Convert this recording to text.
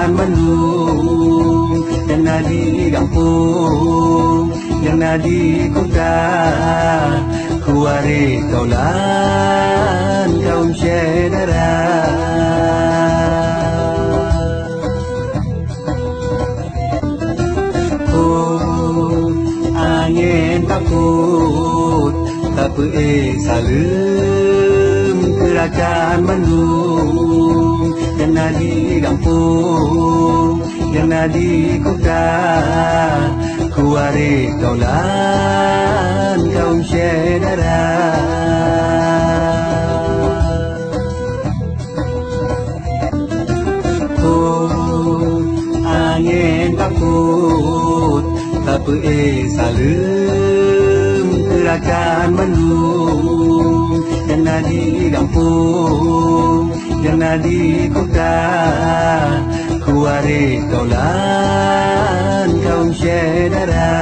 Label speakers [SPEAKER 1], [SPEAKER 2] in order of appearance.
[SPEAKER 1] kerajaan Bandung, yang di kampung, yang di kota, kuare kaulan kaum saudara. Oh, angin takut, tapi salam kerajaan Bandung, yang di kampung, yang di kota, kuare kaulan kaum saudara. Oh, angin takut, tapi salam kerajaan Bandung, yang di kampung, yang di kota, kuare kaulan kaum saudara.